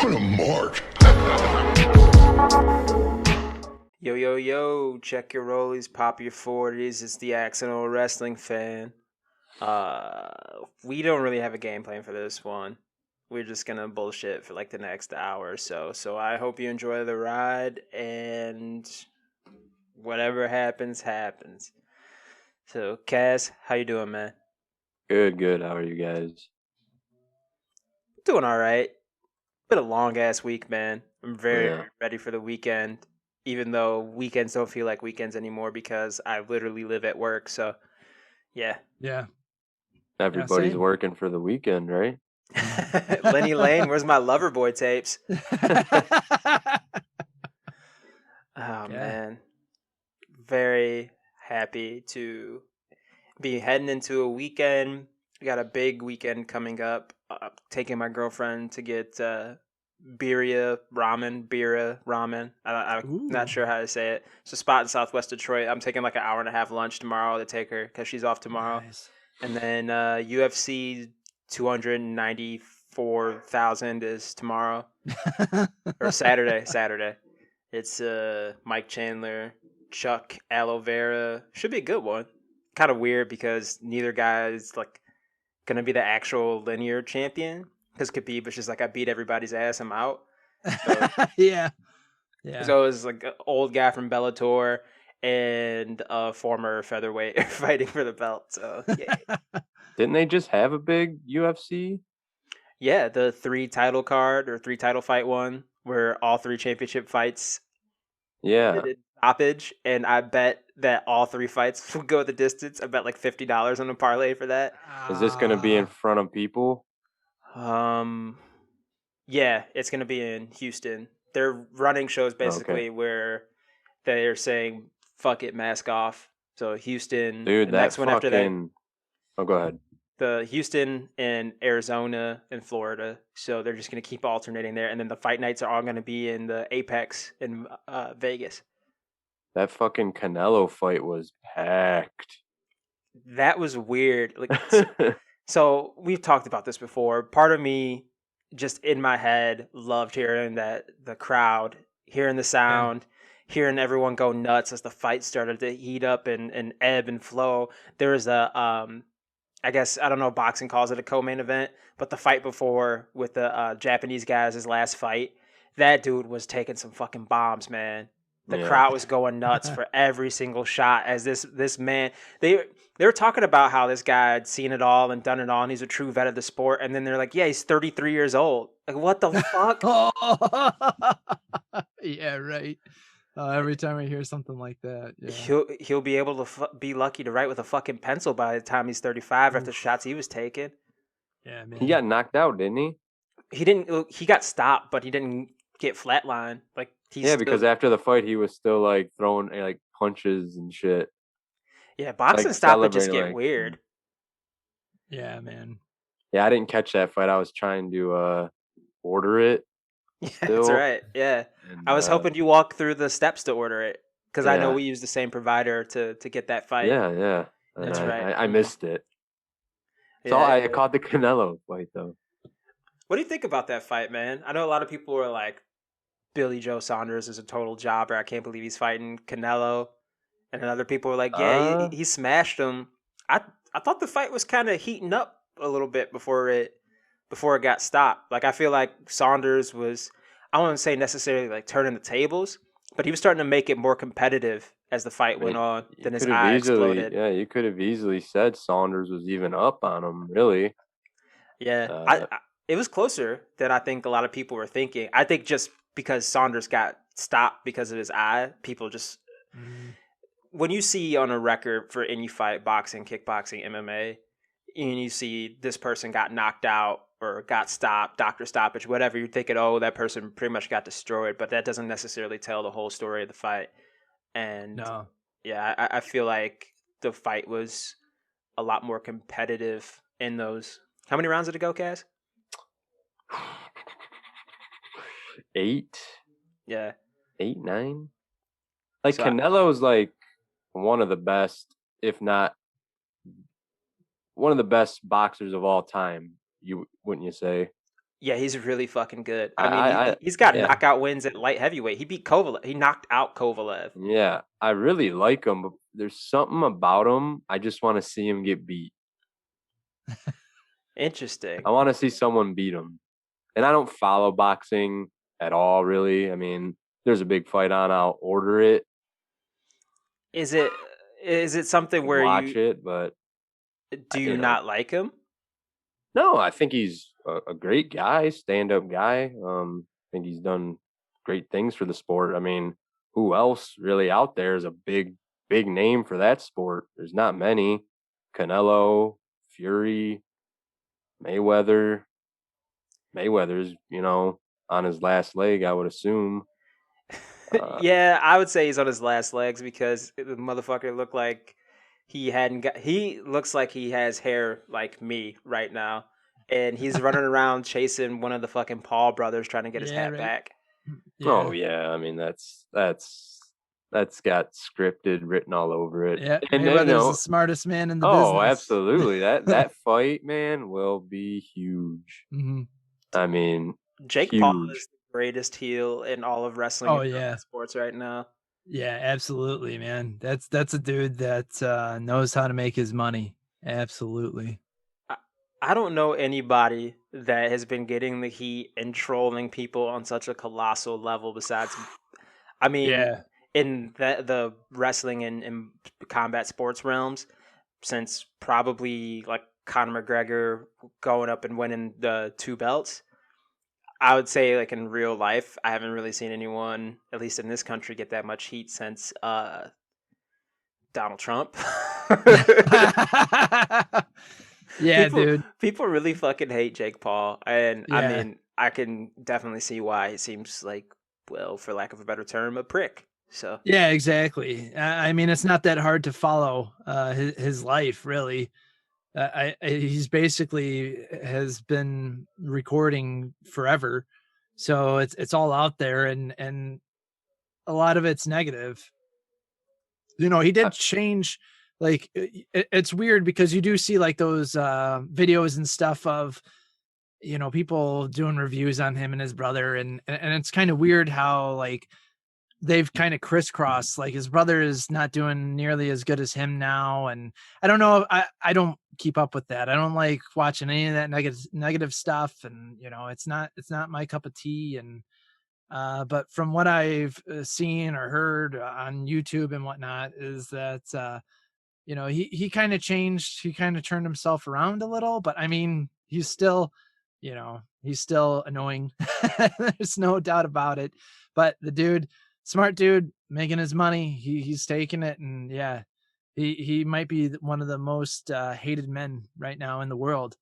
On a mark. Yo, yo, yo, check your rollies, pop your 40s. It's the Accidental Wrestling Fan. We don't really have a game plan for this one. We're just gonna bullshit for like the next hour or so. So I hope you enjoy the ride and whatever happens, happens. So, Cass, how you doing, man? Good. How are you guys? Doing all right. Been a long ass week, man. I'm very Yeah. ready for the weekend, even though weekends don't feel like weekends anymore because I literally live at work. So, yeah. Yeah. Everybody's same. working for the weekend, right? Lenny Lane, where's my Loverboy tapes? Oh, man. Very happy to be heading into a weekend. We got a big weekend coming up. Taking my girlfriend to get birria ramen. I'm not Ooh. sure how to say it. It's a spot in Southwest Detroit. I'm taking like an hour and a half lunch tomorrow to take her because she's off tomorrow. Nice. And then UFC 294,000 is tomorrow or Saturday. It's Mike Chandler, Chuck Aloe Vera. Should be a good one. Kind of weird because neither guy is like gonna be the actual linear champion. Because Khabib was just like, I beat everybody's ass, I'm out. So, yeah. so it was like an old guy from Bellator and a former featherweight fighting for the belt. So yeah, Didn't they just have a big UFC? yeah, the 3 title card or 3 title fight one where all 3 championship fights Yeah. ended stoppage, and I bet that all 3 fights will go the distance. I bet like $50 on a parlay for that. Is this going to be in front of people? Yeah, it's gonna be in Houston. They're running shows basically where they're saying "fuck it, mask off." So Houston, Dude, the that next one after that, fucking... Oh, go ahead. the Houston and Arizona and Florida. So they're just gonna keep alternating there, and then the fight nights are all gonna be in the Apex in Vegas. That fucking Canelo fight was packed. That was weird. Like, so we've talked about this before. Part of me, just in my head, loved hearing that the crowd, hearing the sound, hearing everyone go nuts as the fight started to heat up and ebb and flow. There was I guess I don't know, boxing calls it a co-main event, but the fight before with the Japanese guys, his last fight, that dude was taking some fucking bombs, man. The crowd was going nuts for every single shot as this man they were talking about how this guy had seen it all and done it all and he's a true vet of the sport, and then they're like, yeah, he's 33 years old. Like, what the fuck? Yeah, right. Every time I hear something like that, He'll be able to be lucky to write with a fucking pencil by the time he's 35 after the shots he was taking. Yeah, man. He got knocked out, didn't he? He got stopped, but he didn't get flatlined. Like, because after the fight he was still like throwing like punches and shit. Yeah, boxing like, stoppages get like, weird. Yeah, man. Yeah, I didn't catch that fight. I was trying to order it. Yeah, that's right. Yeah, and, I was hoping you walk through the steps to order it because I know we use the same provider to get that fight. Yeah. That's right. I missed it. So I caught the Canelo fight though. What do you think about that fight, man? I know a lot of people were like, Billy Joe Saunders is a total jobber. I can't believe he's fighting Canelo. And then other people were like, yeah, he smashed him. I thought the fight was kind of heating up a little bit before it got stopped. Like, I feel like Saunders was, I wouldn't say necessarily like turning the tables, but he was starting to make it more competitive as the fight went on. Then his eye exploded. Yeah, you could have easily said Saunders was even up on him, really. Yeah, it was closer than I think a lot of people were thinking. I think just because Saunders got stopped because of his eye, people just... When you see on a record for any fight, boxing, kickboxing, MMA, and you see this person got knocked out or got stopped, doctor stoppage, whatever, you're thinking, oh, that person pretty much got destroyed, but that doesn't necessarily tell the whole story of the fight. And yeah, I feel like the fight was a lot more competitive in those. How many rounds did it go, Cass? 8. Yeah. 8, 9. Like, so Canelo's like one of the best, if not one of the best boxers of all time. Wouldn't you say? Yeah, he's really fucking good. I mean, he's got yeah. knockout wins at light heavyweight. He beat Kovalev. He knocked out Kovalev. Yeah, I really like him, but there's something about him. I just want to see him get beat. Interesting. I want to see someone beat him. And I don't follow boxing at all, really. I mean, there's a big fight on, I'll order it, Is it something where watch it, but do you you know, not like him? no, I think he's a great guy, stand-up guy. I think he's done great things for the sport. I mean, who else really out there is a big name for that sport? There's not many. Canelo, Fury, Mayweather. Mayweather's, on his last leg, I would assume. Yeah, I would say he's on his last legs because the motherfucker looked like he looks like he has hair like me right now. And he's running around chasing one of the fucking Paul brothers trying to get his hat right. back. Yeah. Oh yeah, I mean that's got scripted written all over it. Yeah, And Mayweather's the smartest man in the oh, business. absolutely. That fight, man, will be huge. Mm-hmm. I mean, Jake huge. Paul is the greatest heel in all of wrestling Oh and yeah, sports right now. yeah, absolutely, man. That's a dude that knows how to make his money. Absolutely. I don't know anybody that has been getting the heat and trolling people on such a colossal level besides, I mean, Yeah. in the wrestling and combat sports realms since probably like Conor McGregor going up and winning the 2 belts. I would say like in real life, I haven't really seen anyone, at least in this country, get that much heat since Donald Trump. Yeah, dude. People really fucking hate Jake Paul, and I Yeah. mean, I can definitely see why. It seems like, well, for lack of a better term, a prick. So Yeah, exactly. I mean, it's not that hard to follow his life, really. He's basically has been recording forever, so it's all out there, and a lot of it's negative. He did change. Like it's weird because you do see like those videos and stuff of people doing reviews on him and his brother, and it's kind of weird how like they've kind of crisscrossed. Like his brother is not doing nearly as good as him now, and I don't know. I don't keep up with that. I don't like watching any of that negative stuff, and it's not my cup of tea. And but from what I've seen or heard on YouTube and whatnot, is that he kind of changed. He kind of turned himself around a little, but I mean, he's still annoying. There's no doubt about it. But the dude, smart dude, making his money. He's taking it, and yeah, he might be one of the most hated men right now in the world.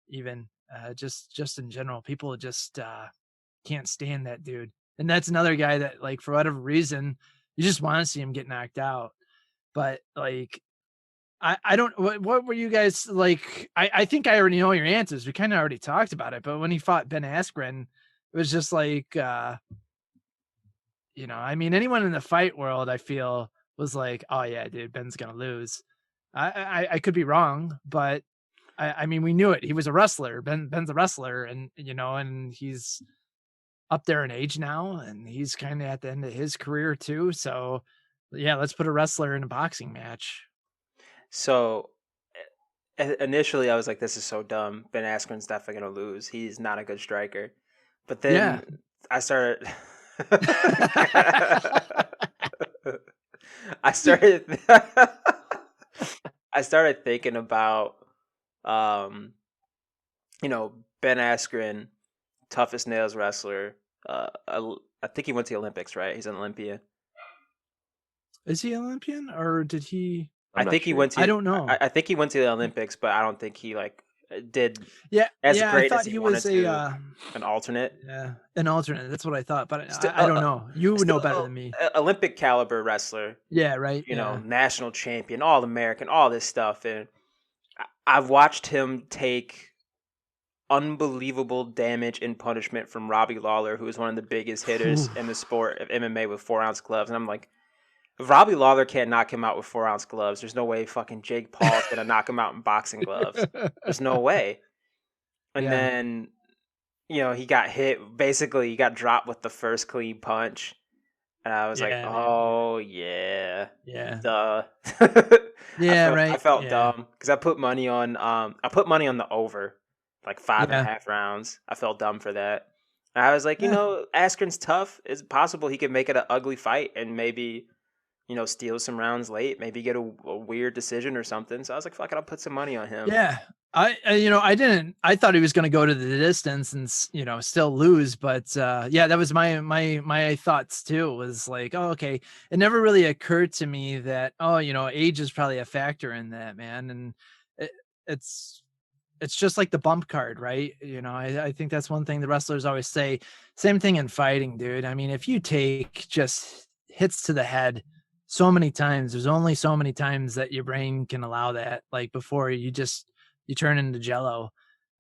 Even just in general, people just can't stand that dude. And that's another guy that, like, for whatever reason, you just want to see him get knocked out. But like, I don't, what were you guys like? I think I already know your answers. We kind of already talked about it, but when he fought Ben Askren, it was just like, I mean, anyone in the fight world, I feel, was like, oh yeah, dude, Ben's going to lose. I could be wrong, but I mean, we knew it. He was a wrestler. Ben's a wrestler, and and he's up there in age now, and he's kind of at the end of his career too. So yeah, let's put a wrestler in a boxing match. So initially, I was like, "This is so dumb. Ben Askren's definitely gonna lose. He's not a good striker." But then I started. I started. I started thinking about, Ben Askren, toughest nails wrestler. I think he went to the Olympics, right? He's an Olympian. Is he Olympian, or did he? I think he went to. I don't know. I think he went to the Olympics, but I don't think he did. Yeah, as yeah. great I thought as he wanted was to. An alternate. Yeah, an alternate. That's what I thought, but Still, I don't know. You would know better than me. Olympic caliber wrestler. Yeah, right. National champion, all American, all this stuff, and I've watched him take unbelievable damage and punishment from Robbie Lawler, who is one of the biggest hitters in the sport of MMA with 4-ounce gloves, and I'm like, if Robbie Lawler can't knock him out with 4-ounce gloves, there's no way fucking Jake Paul's gonna knock him out in boxing gloves. There's no way. And then he got hit. Basically, he got dropped with the first clean punch. And I was like, Yeah, man. oh, yeah. Yeah. Duh. Yeah, I right. felt Yeah. dumb because I put money on the over, like five and a Yeah. half rounds. I felt dumb for that. And I was like, Eh, Askren's tough. It's possible he could make it an ugly fight and maybe, steal some rounds late, maybe get a weird decision or something. So I was like, fuck it, I'll put some money on him. yeah. I thought he was going to go to the distance and, still lose. But, yeah, that was my thoughts too, was like, oh, okay. It never really occurred to me that, oh, age is probably a factor in that, man. And it, it's, it's just like the bump card, right? I think that's one thing the wrestlers always say. Same thing in fighting, dude. I mean, if you take just hits to the head so many times, there's only so many times that your brain can allow that, like before you turn into jello.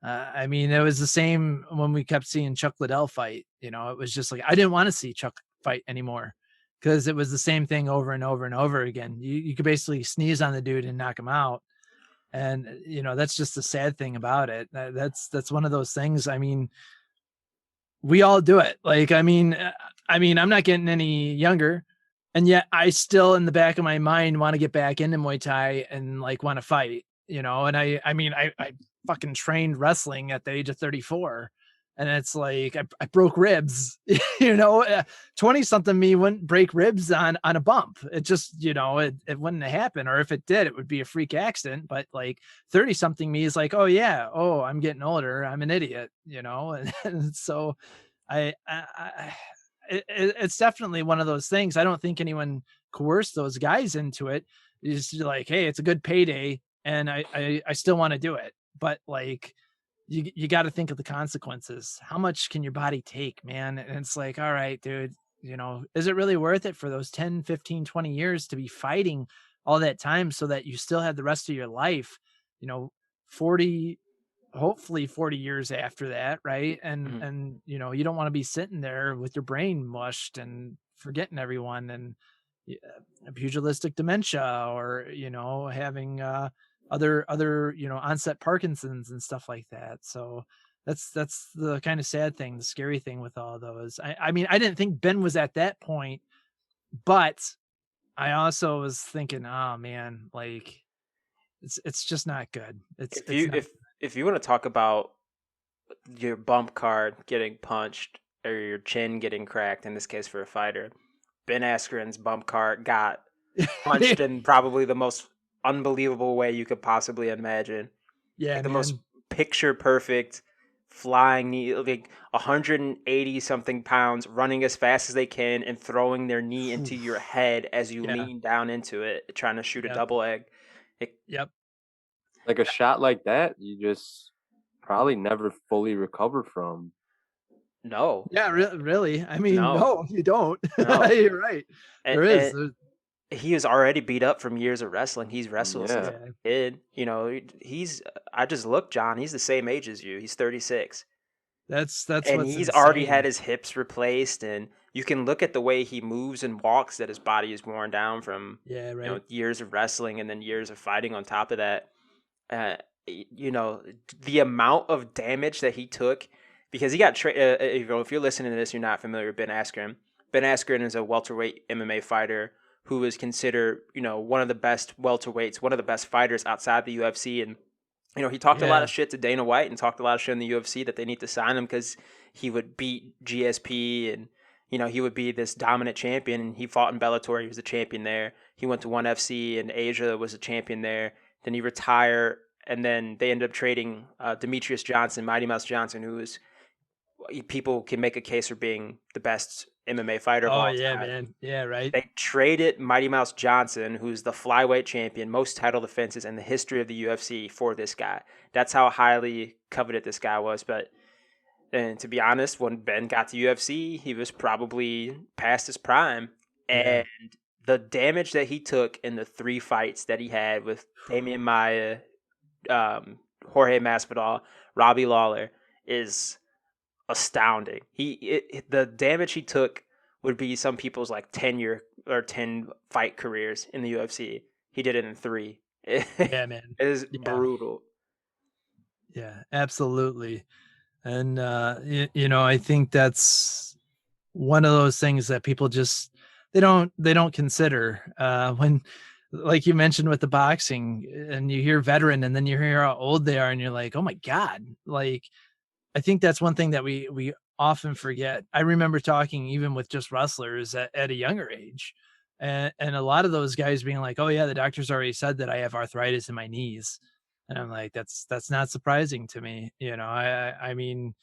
I mean, it was the same when we kept seeing Chuck Liddell fight. It was just like, I didn't want to see Chuck fight anymore because it was the same thing over and over and over again. You could basically sneeze on the dude and knock him out. And that's just the sad thing about it. That's one of those things. I mean, we all do it. Like, I mean, I'm not getting any younger, and yet I still, in the back of my mind, want to get back into Muay Thai and like want to fight. And I fucking trained wrestling at the age of 34, and it's like I broke ribs. 20 something me wouldn't break ribs on a bump. It just it wouldn't happen, or if it did, it would be a freak accident. But like 30 something me is like, oh yeah, oh, I'm getting older, I'm an idiot. And so it's definitely one of those things. I don't think anyone coerced those guys into it. It's like, hey, it's a good payday, and I still want to do it. But like, you got to think of the consequences. How much can your body take, man? And it's like, all right, dude, is it really worth it for those 10, 15, 20 years to be fighting all that time so that you still have the rest of your life, 40, hopefully 40 years after that, right? And Mhm. you don't want to be sitting there with your brain mushed and forgetting everyone, and pugilistic dementia, or having other onset Parkinson's and stuff like that. So that's the kind of sad thing, the scary thing with all those. I mean, I didn't think Ben was at that point, but I also was thinking, oh man, like it's just not good. If It's you not. if you want to talk about your bump card getting punched or your chin getting cracked, in this case for a fighter, Ben Askren's bump card got punched in probably the most unbelievable way you could possibly imagine. Yeah, Like the most man. picture perfect flying knee, like 180 something pounds running as fast as they can and throwing their knee into your Oof. head as you Yeah. lean down into it, trying to shoot a Yep. double egg. It, Yep. Like a shot like that, you just probably never fully recover from. no, Yeah, really. I mean, no, no, you don't. no. You're right. And, There is. and he was already beat up from years of wrestling. He's wrestled since Yeah. a Yeah. kid. He's. I just looked, John. He's the same age as you. He's 36, That's and what's he's already had insane. his hips replaced. And you can look at the way he moves and walks that his body is worn down from Yeah, right. years of wrestling and then years of fighting on top of that. Uh, the amount of damage that he took because he got if you're listening to this, you're not familiar with Ben Askren. Ben Askren is a welterweight MMA fighter who is considered, one of the best welterweights, one of the best fighters outside the UFC. And, he talked a lot Yeah. of shit to Dana White and talked a lot of shit in the UFC that they need to sign him because he would beat GSP and, he would be this dominant champion. And he fought in Bellator. He was a champion there. He went to ONE FC in Asia, was a champion there. Then he retired. And then they ended up trading Demetrius Johnson, Mighty Mouse Johnson, who is people can make a case for being the best MMA fighter of Oh all yeah, time. man. Yeah, right. They traded Mighty Mouse Johnson, who's the flyweight champion, most title defenses in the history of the UFC, for this guy. That's how highly coveted this guy was. But and to be honest, when Ben got to UFC, he was probably past his prime. Yeah. And the damage that he took in the 3 fights that he had with Damian Maia, Jorge Masvidal, Robbie Lawler is astounding. The damage he took would be some people's like 10-year or 10 fight careers in the UFC. He did it in 3. It Yeah, man. is Yeah. brutal. Yeah, absolutely. And I think that's one of those things that people just they don't consider when, like you mentioned with the boxing, and you hear veteran and then you hear how old they are and you're like, oh my God. Like, I think that's one thing that we often forget. I remember talking even with just wrestlers at a younger age, and a lot of those guys being like, "Oh yeah, the doctor's already said that I have arthritis in my knees," and I'm like, "That's not surprising to me." I mean,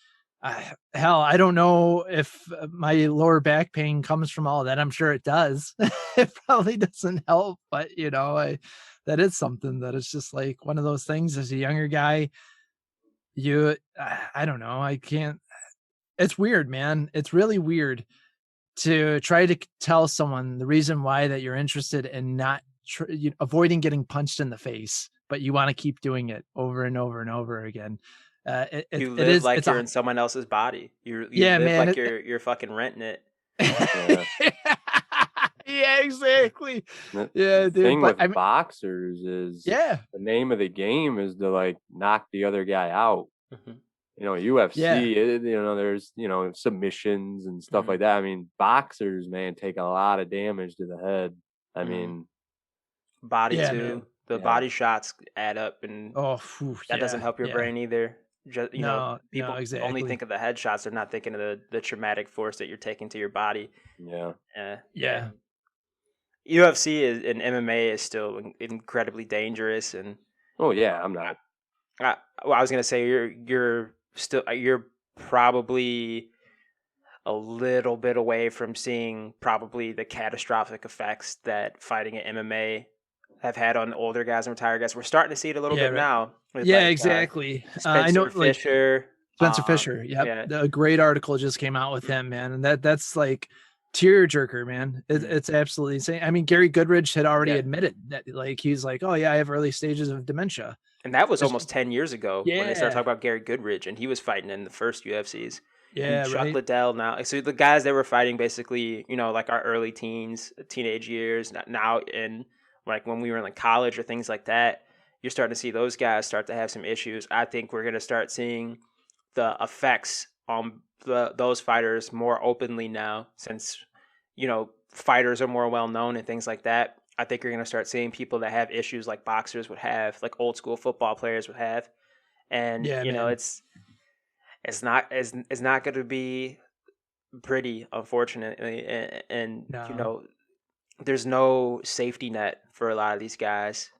hell, I don't know if my lower back pain comes from all that. I'm sure it does. It probably doesn't help, but that is something that it's just like one of those things. As a younger guy, I don't know, I can't. It's weird, man. It's really weird to try to tell someone the reason why that you're interested in not avoiding getting punched in the face, but you want to keep doing it over and over and over again. You live like It's you're a in someone else's body. You yeah, live man. like you're fucking renting it. Yeah. Yeah, exactly. The Yeah, dude. thing But with I mean, boxers is yeah, the name of the game is to like knock the other guy out. Mhm. yeah, UFC, there's submissions and stuff Mhm. like that. I mean, boxers, man, take a lot of damage to the head. I Mhm. mean, Body yeah, too. man. The yeah, body shots add up, and Oh, phew, that doesn't yeah, help your yeah. brain either. Just No, no, people only exactly. think of the headshots. They're not thinking of the traumatic force that you're taking to your body. yeah. Yeah. Yeah, UFC and MMA is still incredibly dangerous, and Oh yeah, I'm I, not. well, I was gonna say you're probably a little bit away from seeing probably the catastrophic effects that fighting at MMA have had on older guys and retired guys. We're starting to see it a little yeah, bit right. now with Yeah, like exactly. I know, Spencer like Fisher. Spencer Fisher. Yep. Yeah. A great article just came out with him, man. And that's like tearjerker, man. Mhm. It's absolutely insane. I mean, Gary Goodridge had already Yeah. admitted that, like, he's like, oh yeah, I have early stages of dementia. And that was It's, almost 10 years ago when they started yeah. talking about Gary Goodridge, and he was fighting in the first UFCs. And Yeah. Chuck Right. Liddell now. So the guys that were fighting basically, like our early teens, teenage years, now in like when we were in like college or things like that, you're starting to see those guys start to have some issues. I think we're going to start seeing the effects on those fighters more openly now since, fighters are more well known and things like that. I think you're going to start seeing people that have issues like boxers would have, like old school football players would have, and Yeah, man. it's not going to be pretty, unfortunately, and No. there's no safety net for a lot of these guys.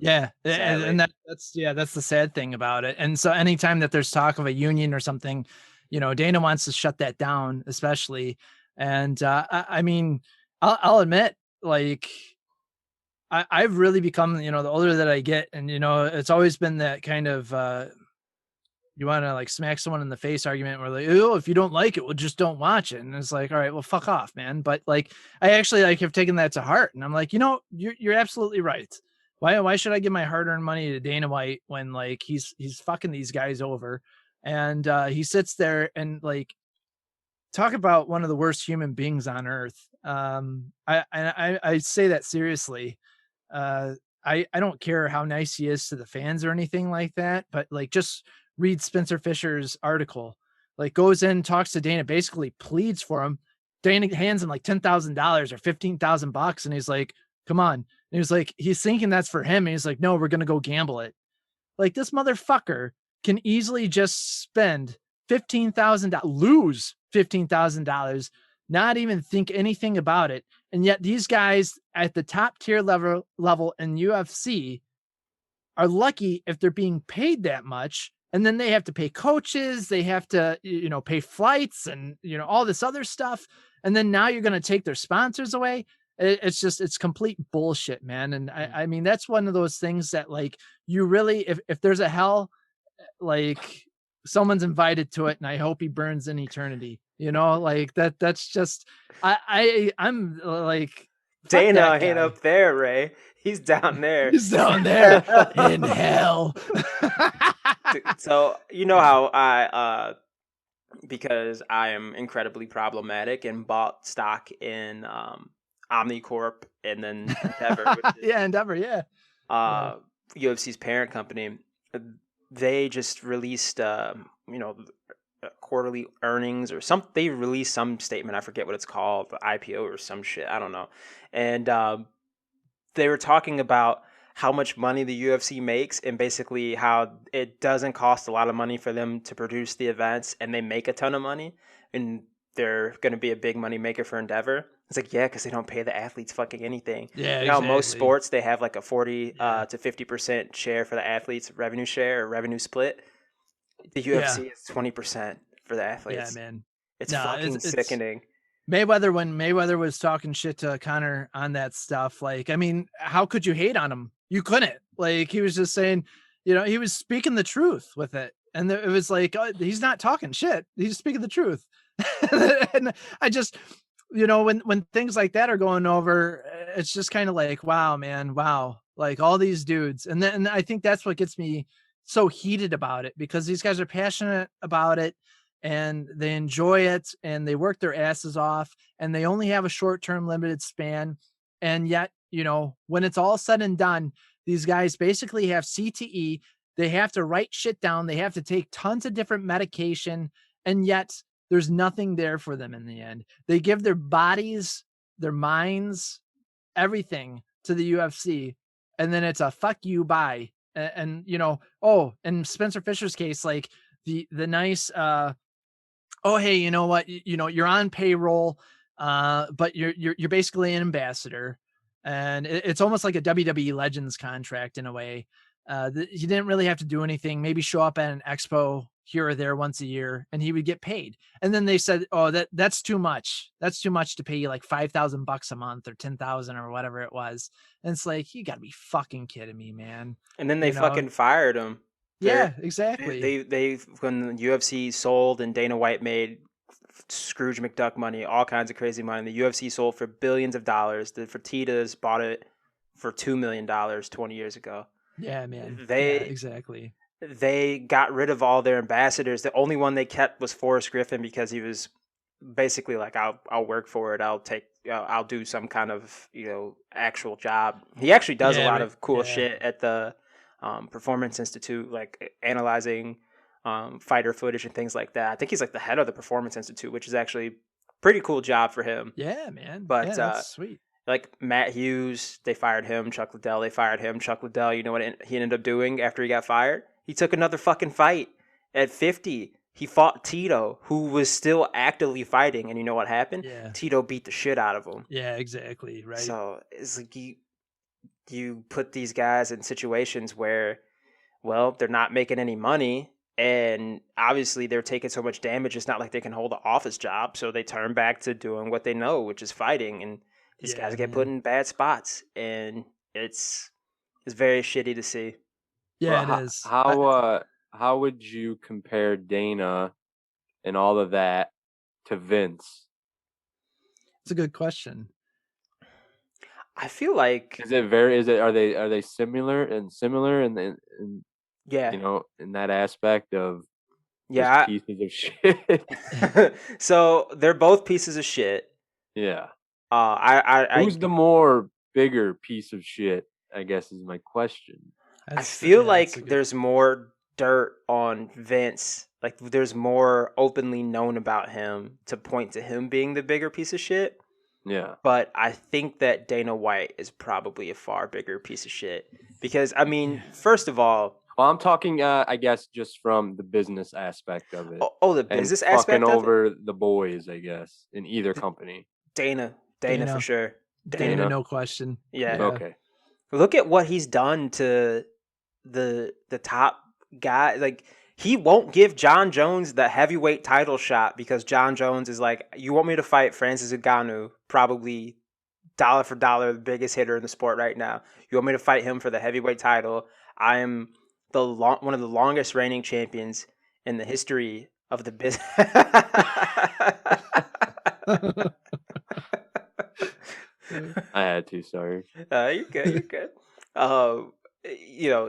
Yeah. And Sadly. that's the sad thing about it. And so anytime that there's talk of a union or something, Dana wants to shut that down, especially. And I mean, I'll admit, like, I've really become, the older that I get, and it's always been that kind of you want to like smack someone in the face argument where like, oh, if you don't like it, well, just don't watch it. And it's like, all right, well, fuck off, man. But like, I actually like have taken that to heart, and I'm like, you're absolutely right. Why should I give my hard-earned money to Dana White when like he's fucking these guys over, and he sits there and like talk about one of the worst human beings on earth. I say that seriously. uh I don't care how nice he is to the fans or anything like that, but like just read Spencer Fisher's article. Like goes in, talks to Dana, basically pleads for him. Dana hands him like $10,000 or $15,000, and he's like, "Come on." And he was like, he's thinking that's for him, and he's like, "No, we're gonna go gamble it." Like this motherfucker can easily just spend $15,000, lose $15,000, not even think anything about it. And yet these guys at the top tier level in UFC are lucky if they're being paid that much. And then they have to pay coaches, they have to, pay flights and, all this other stuff. And then now you're going to take their sponsors away. It's complete bullshit, man. And I mean, that's one of those things that like you really, if there's a hell, like someone's invited to it, and I hope he burns in eternity, like that's just, I'm like, fuck Dana that ain't guy. up there, Ray. He's down there. He's down there in hell. So you know how because I am incredibly problematic and bought stock in Omnicorp and then Endeavor, which is Yeah, Endeavor. Yeah. Yeah. uh, UFC's parent company. they just released, quarterly earnings or some. They released some statement. I forget what it's called, the IPO or some shit. I don't know. And they were talking about how much money the UFC makes and basically how it doesn't cost a lot of money for them to produce the events and they make a ton of money and they're going to be a big money maker for Endeavor. It's like, yeah, because they don't pay the athletes fucking anything. Yeah, You know, most exactly. sports, they have like a 40 Yeah. to 50% share for the athletes, revenue share or revenue split. The Yeah. UFC is 20% for the Yeah, athletes. man. It's No, fucking it's sickening. Mayweather, when Mayweather was talking shit to Conor on that stuff, like, I mean, how could you hate on him? You couldn't. Like, he was just saying, he was speaking the truth with it. And it was like, he's not talking shit. He's speaking the truth. And I just, when things like that are going over, it's just kind of like, wow, man, wow. Like all these dudes. And I think that's what gets me so heated about it, because these guys are passionate about it and they enjoy it and they work their asses off and they only have a short-term limited span. And yet, when it's all said and done, these guys basically have CTE. They have to write shit down. They have to take tons of different medication. And yet there's nothing there for them in the end. They give their bodies, their minds, everything to the UFC. And then it's a fuck you, bye. And in Spencer Fisher's case, like the nice, oh, hey, you know what? You're on payroll, but you're basically an ambassador, and it's almost like a WWE Legends contract in a way. He didn't really have to do anything. Maybe show up at an expo here or there once a year, and he would get paid. And then they said, "Oh, that's too much. That's too much to pay you like $5,000 a month or 10,000 or whatever it was." And it's like, you got to be fucking kidding me, man. And then they fucking fired him. Yeah, exactly. They when the UFC sold and Dana White made Scrooge McDuck money, all kinds of crazy money. The UFC sold for billions of dollars. The Fertittas bought it for $2 million 20 years ago. Yeah, man. They exactly. They got rid of all their ambassadors. The only one they kept was Forrest Griffin because he was basically like, I'll work for it. I'll do some kind of actual job. He actually does a lot of cool shit at the Performance Institute, like analyzing fighter footage and things like that. I think he's like the head of the Performance Institute, which is actually pretty cool job for him. Yeah, man. But that's sweet. Like Matt Hughes, they fired him. Chuck Liddell, they fired him. Chuck Liddell, you know what he ended up doing after he got fired? He took another fucking fight at 50. He fought Tito, who was still actively fighting, and you know what happened? Yeah. Tito beat the shit out of him. Yeah, exactly. Right. So it's like you put these guys in situations where, well, they're not making any money, and obviously they're taking so much damage. It's not like they can hold an office job, so they turn back to doing what they know, which is fighting. And these guys get put in bad spots, and it's very shitty to see. Yeah, well, it is. How would you compare Dana and all of that to Vince? It's a good question. I feel like are they similar in yeah, in that aspect of pieces of shit. So they're both pieces of shit. Yeah. Who's the more bigger piece of shit, I guess, is my question. I feel like there's more dirt on Vince. Like there's more openly known about him to point to him being the bigger piece of shit. Yeah. But I think that Dana White is probably a far bigger piece of shit. Because, I mean, first of all... Well, I'm talking, I guess, just from the business aspect of it. Oh, the business aspect of it? Fucking over the boys, I guess, in either company. Dana for sure. Dana, no question. Yeah. Okay. Look at what he's done to the top guy. Like, he won't give Jon Jones the heavyweight title shot because Jon Jones is like, you want me to fight Francis Ngannou, probably dollar for dollar the biggest hitter in the sport right now. You want me to fight him for the heavyweight title? I am one of the longest reigning champions in the history of the business. I had to, sorry. You're good.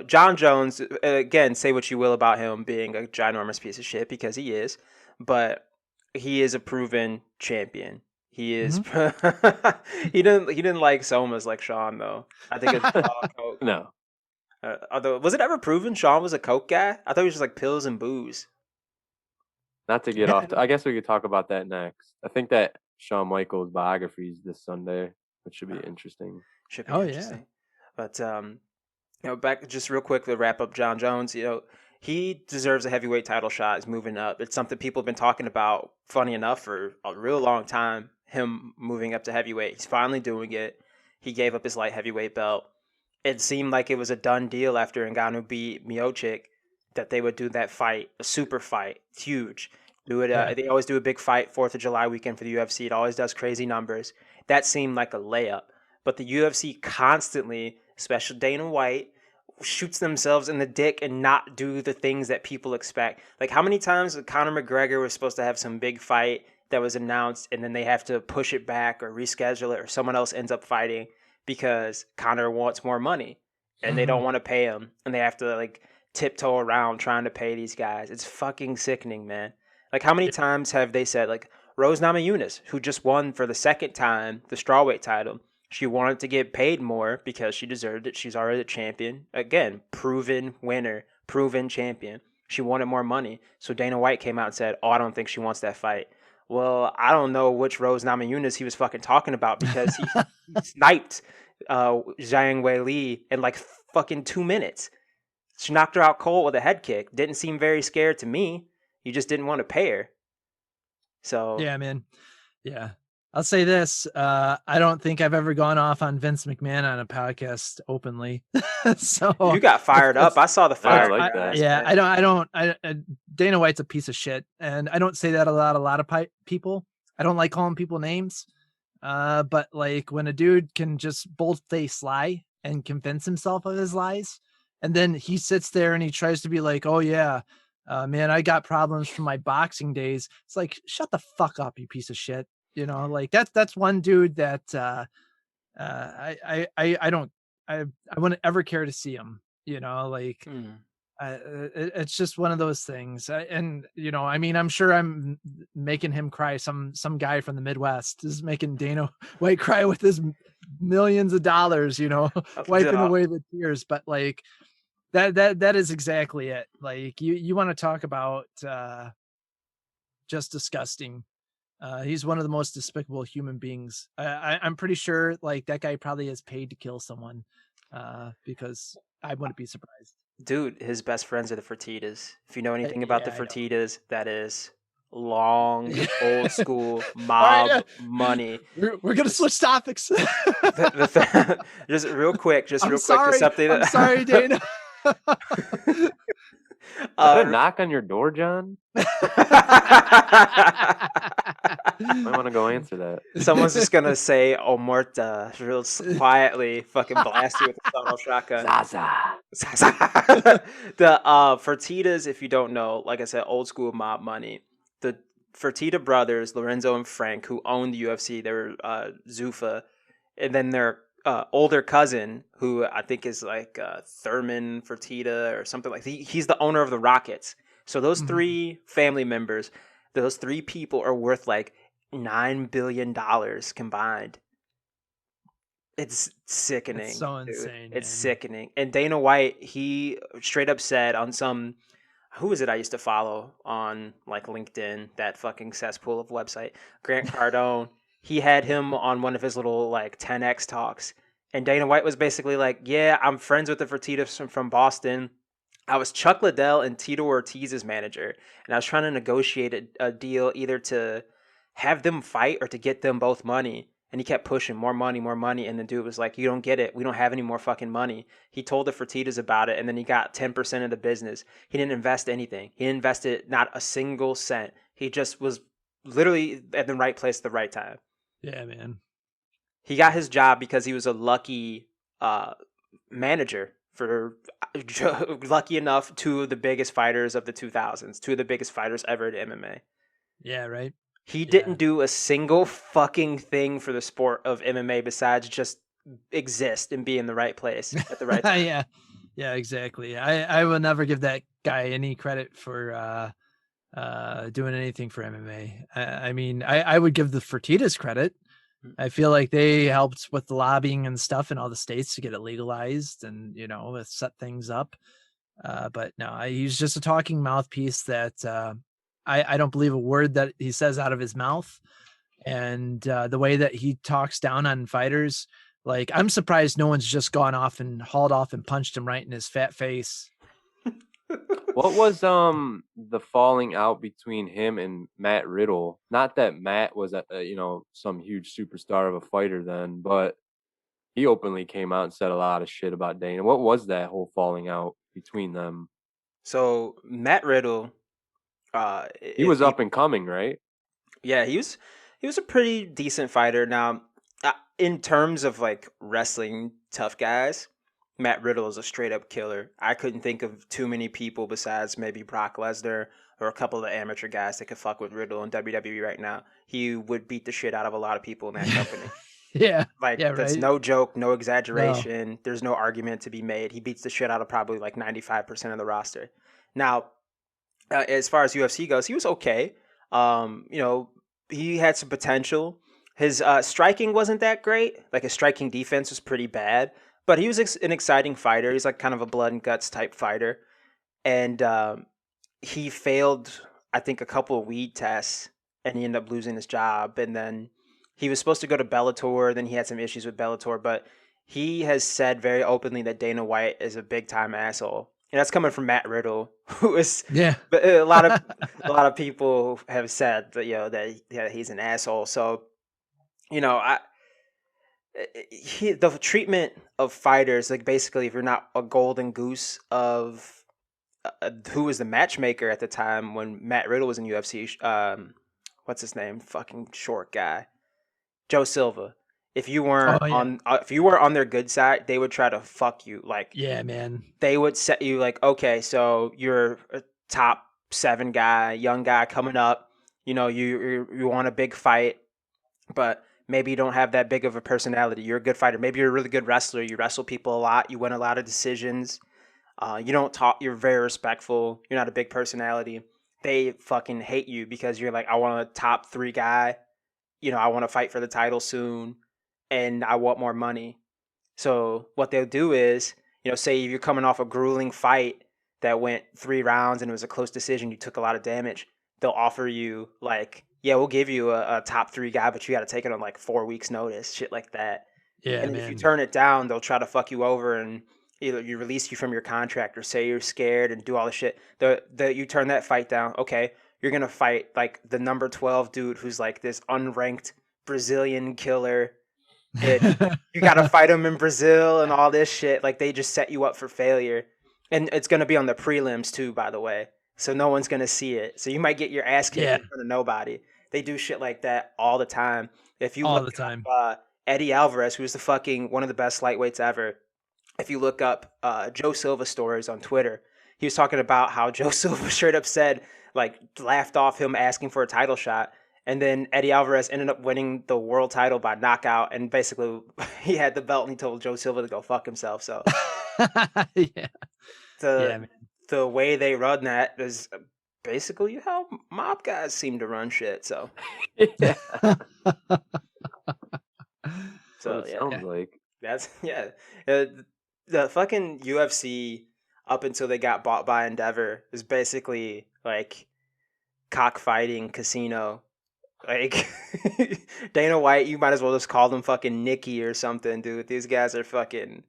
Jon Jones, again, say what you will about him being a ginormous piece of shit, because he is, but he is a proven champion. He is. Mm-hmm. He didn't like Somas like Sean though. I think it's no. Although, was it ever proven Sean was a coke guy? I thought he was just like pills and booze. Not to get off. I guess we could talk about that next. I think that Shawn Michaels biography is this Sunday, which should be interesting. Should be interesting. But back just real quick to wrap up Jon Jones. He deserves a heavyweight title shot. He's moving up. It's something people have been talking about, funny enough, for a real long time. Him moving up to heavyweight. He's finally doing it. He gave up his light heavyweight belt. It seemed like it was a done deal after Ngannou beat Miocic that they would do that fight, a super fight. It's huge. Do it. They always do a big fight 4th of July weekend for the UFC. It always does crazy numbers. That seemed like a layup. But the UFC constantly, especially Dana White, shoots themselves in the dick and not do the things that people expect. Like, how many times Conor McGregor was supposed to have some big fight that was announced and then they have to push it back or reschedule it, or someone else ends up fighting because Conor wants more money and they don't want to pay him, and they have to like tiptoe around trying to pay these guys. It's fucking sickening, man. Like, how many times have they said, like, Rose Namajunas, who just won for the second time the strawweight title, she wanted to get paid more because she deserved it. She's already a champion. Again, proven winner, proven champion. She wanted more money. So Dana White came out and said, I don't think she wants that fight. Well, I don't know which Rose Namajunas he was fucking talking about, because he sniped Zhang Weili in like fucking 2 minutes. She knocked her out cold with a head kick. Didn't seem very scared to me. You just didn't want to pay her. So yeah, man. Yeah. I'll say this. I don't think I've ever gone off on Vince McMahon on a podcast openly. So you got fired up. I saw the fire. I like that. Yeah, Dana White's a piece of shit. And I don't say that about a lot of people. I don't like calling people names. But like, when a dude can just bold-face lie and convince himself of his lies, and then he sits there and he tries to be like, oh yeah, man, I got problems from my boxing days. It's like, shut the fuck up, you piece of shit. Like that's one dude that I wouldn't ever care to see him. It's just one of those things. And I mean, I'm sure I'm making him cry. Some guy from the Midwest is making Dana White cry with his millions of dollars, wiping away the tears. But like that is exactly it. Like you want to talk about just disgusting. He's one of the most despicable human beings. I'm pretty sure like that guy probably is paid to kill someone, because I wouldn't be surprised. Dude, his best friends are the Fertittas. If you know anything about the Fertittas, that is long, old school mob money. We're gonna switch topics. Just real quick. Just something. I'm sorry, Dana. A knock on your door, John? I want to go answer that. Someone's just gonna say "Omerta" real quietly, fucking blast you with a sawed-off shotgun. Zaza. The Fertittas, if you don't know, like I said, old school mob money. The Fertitta brothers, Lorenzo and Frank, who owned the UFC, they were Zuffa, and then their older cousin, who I think is like Thurman Fertitta or something like that. He's the owner of the Rockets. So those three family members, those three people are worth like $9 billion combined. It's sickening. It's so insane. It's sickening. And Dana White, he straight up said on some, who is it I used to follow on like LinkedIn, that fucking cesspool of website, Grant Cardone. He had him on one of his little like 10X talks. And Dana White was basically like, yeah, I'm friends with the Fertittas from Boston. I was Chuck Liddell and Tito Ortiz's manager. And I was trying to negotiate a deal either to have them fight or to get them both money. And he kept pushing more money. And the dude was like, you don't get it. We don't have any more fucking money. He told the Fertittas about it. And then he got 10% of the business. He didn't invest anything. He invested not a single cent. He just was literally at the right place at the right time. Yeah, man. He got his job because he was a lucky manager for lucky enough, two of the biggest fighters of the 2000s, two of the biggest fighters ever at MMA. Yeah, right. He didn't do a single fucking thing for the sport of MMA besides just exist and be in the right place at the right time. Yeah, exactly. I will never give that guy any credit for doing anything for MMA. I mean, I would give the Fertittas credit I feel like they helped with the lobbying and stuff in all the states to get it legalized and, set things up. But no, he's just a talking mouthpiece that I don't believe a word that he says out of his mouth. And the way that he talks down on fighters, like, I'm surprised no one's just gone off and hauled off and punched him right in his fat face. What was the falling out between him and Matt Riddle? Not that Matt was some huge superstar of a fighter then, but he openly came out and said a lot of shit about Dana. What was that whole falling out between them? So Matt Riddle, He was up and coming, right? Yeah, he was a pretty decent fighter. Now, in terms of like wrestling tough guys, Matt Riddle is a straight up killer. I couldn't think of too many people besides maybe Brock Lesnar or a couple of the amateur guys that could fuck with Riddle in WWE right now. He would beat the shit out of a lot of people in that company. Yeah. Like, yeah, that's right? no joke, no exaggeration. No. There's no argument to be made. He beats the shit out of probably like 95% of the roster. Now, as far as UFC goes, he was okay. He had some potential. His striking wasn't that great. Like, his striking defense was pretty bad. But he was an exciting fighter. He's like kind of a blood and guts type fighter. And he failed, I think, a couple of weed tests, and he ended up losing his job. And then he was supposed to go to Bellator. Then he had some issues with Bellator. But he has said very openly that Dana White is a big time asshole. And that's coming from Matt Riddle, who is But a lot of people have said that that he's an asshole. So the treatment of fighters, like, basically, if you're not a golden goose of who was the matchmaker at the time when Matt Riddle was in UFC, what's his name? Fucking short guy, Joe Silva. If you weren't on their good side, they would try to fuck you. Like, yeah, man. They would set you like, okay, so you're a top 7 guy, young guy coming up. You want a big fight, but maybe you don't have that big of a personality. You're a good fighter. Maybe you're a really good wrestler. You wrestle people a lot. You win a lot of decisions. You don't talk. You're very respectful. You're not a big personality. They fucking hate you because you're like, I want a top 3 guy. I want to fight for the title soon, and I want more money. So what they'll do is, say you're coming off a grueling fight that went 3 rounds and it was a close decision, you took a lot of damage. They'll offer you like, yeah, we'll give you a top 3 guy, but you got to take it on like 4 weeks notice, shit like that. Yeah, and man. If you turn it down, they'll try to fuck you over and either you release you from your contract or say you're scared and do all the shit. You turn that fight down, okay, you're going to fight like the number 12 dude who's like this unranked Brazilian killer. You got to fight him in Brazil and all this shit. Like, they just set you up for failure. And it's going to be on the prelims too, by the way. So no one's going to see it. So you might get your ass kicked in front of nobody. They do shit like that all the time. If you look up Eddie Alvarez, who's one of the best lightweights ever, if you look up Joe Silva stories on Twitter, he was talking about how Joe Silva straight up said, like, laughed off him asking for a title shot. And then Eddie Alvarez ended up winning the world title by knockout. And basically, he had the belt and he told Joe Silva to go fuck himself. So, the way they run that is basically how mob guys seem to run shit. So, So it sounds like. That's, the fucking UFC, up until they got bought by Endeavor, is basically like cockfighting casino. Like, Dana White, you might as well just call them fucking Nikki or something, dude. These guys are fucking...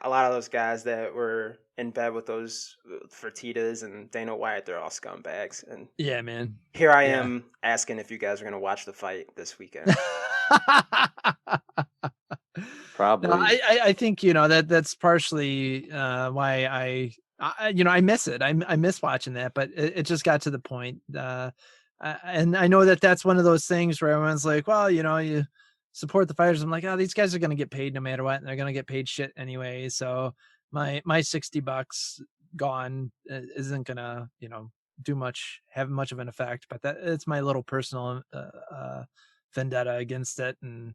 A lot of those guys that were in bed with those Fertitas and Dana White, they're all scumbags. And yeah, man. Here I am asking if you guys are going to watch the fight this weekend. Probably. No, I think, that's partially why I miss it. I miss watching that, but it just got to the point. And I know that's one of those things where everyone's like, well, you support the fighters. I'm like, oh, these guys are going to get paid no matter what. And they're going to get paid shit anyway. So my $60 gone isn't going to, have much of an effect, but it's my little personal vendetta against it. And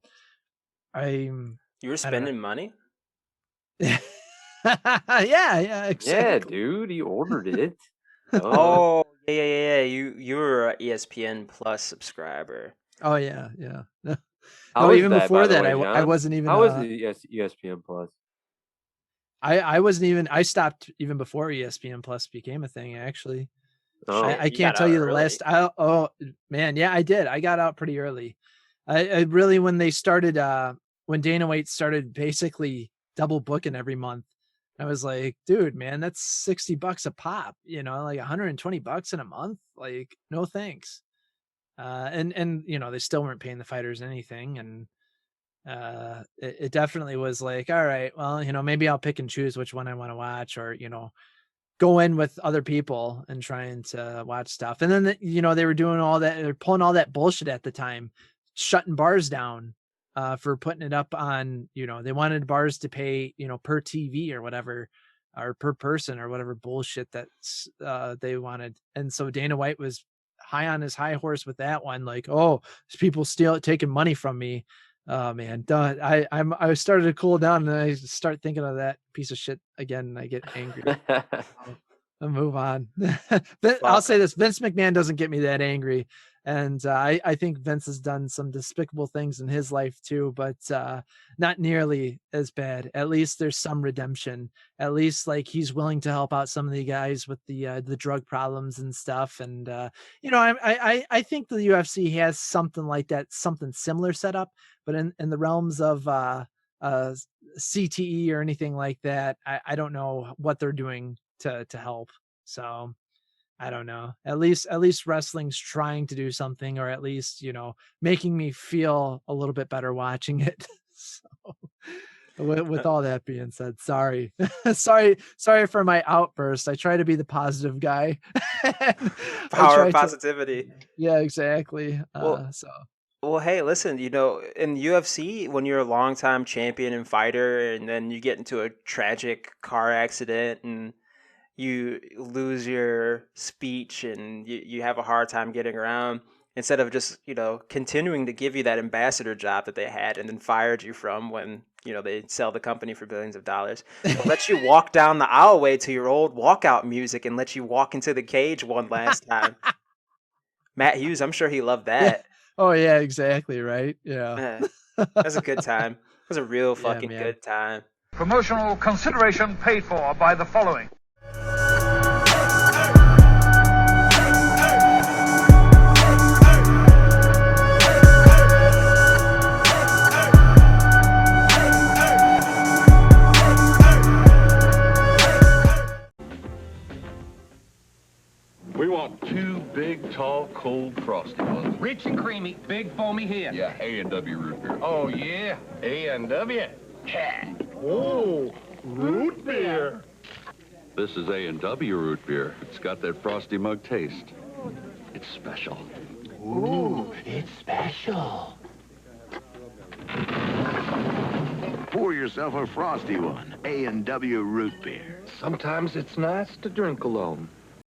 you were spending money? Yeah, exactly. Yeah, dude, he ordered it. Oh, yeah. You were an ESPN Plus subscriber. Oh, yeah. How is even that, before by the that, way, I John? wasn't even. How is the ESPN Plus? I wasn't even. I stopped even before ESPN Plus became a thing. Actually, Oh, Shit, I you can't got tell out you the early. last. Oh man, yeah, I did. I got out pretty early. I really, when they started, when Dana White started basically double booking every month, I was like, dude, man, that's $60 a pop. You know, like $120 in a month. Like, no thanks. And you know, they still weren't paying the fighters anything, and it definitely was like, all right, well, you know, maybe I'll pick and choose which one I want to watch, or you know, go in with other people and trying to watch stuff. And then you know, they were doing all that, they're pulling all that bullshit at the time, shutting bars down for putting it up on, you know, they wanted bars to pay, you know, per TV or whatever, or per person or whatever bullshit that's they wanted. And so Dana White was high on his high horse with that one, like, oh, people steal taking money from me. Oh man, done. I started to cool down, and I start thinking of that piece of shit again, and I get angry. I'll move on. I'll say this: Vince McMahon doesn't get me that angry, and I think Vince has done some despicable things in his life too, but not nearly as bad. At least there's some redemption. At least like he's willing to help out some of the guys with the drug problems and stuff. And you know, I think the UFC has something like that, something similar set up, but in the realms of CTE or anything like that, I don't know what they're doing to help. So I don't know. At least wrestling's trying to do something, or at least, you know, making me feel a little bit better watching it. So with all that being said, sorry. sorry for my outburst. I try to be the positive guy. Power of positivity. Yeah, exactly. Well, hey, listen, you know, in UFC, when you're a longtime champion and fighter, and then you get into a tragic car accident and you lose your speech and you have a hard time getting around, instead of just, you know, continuing to give you that ambassador job that they had and then fired you from when, you know, they sell the company for billions of dollars, they'll let you walk down the aisleway to your old walkout music and let you walk into the cage one last time. Matt Hughes, I'm sure he loved that. Oh yeah, exactly, right? Yeah. That was a good time. It was a real fucking good time. Promotional consideration paid for by the following. We want 2 big, tall, cold, frosty ones. Rich and creamy, big, foamy here. Yeah, A&W root beer. Oh, yeah? A&W? Yeah. Oh, root beer. This is A&W root beer. It's got that frosty mug taste. It's special. Ooh, it's special. Pour yourself a frosty one. A&W root beer. Sometimes it's nice to drink alone.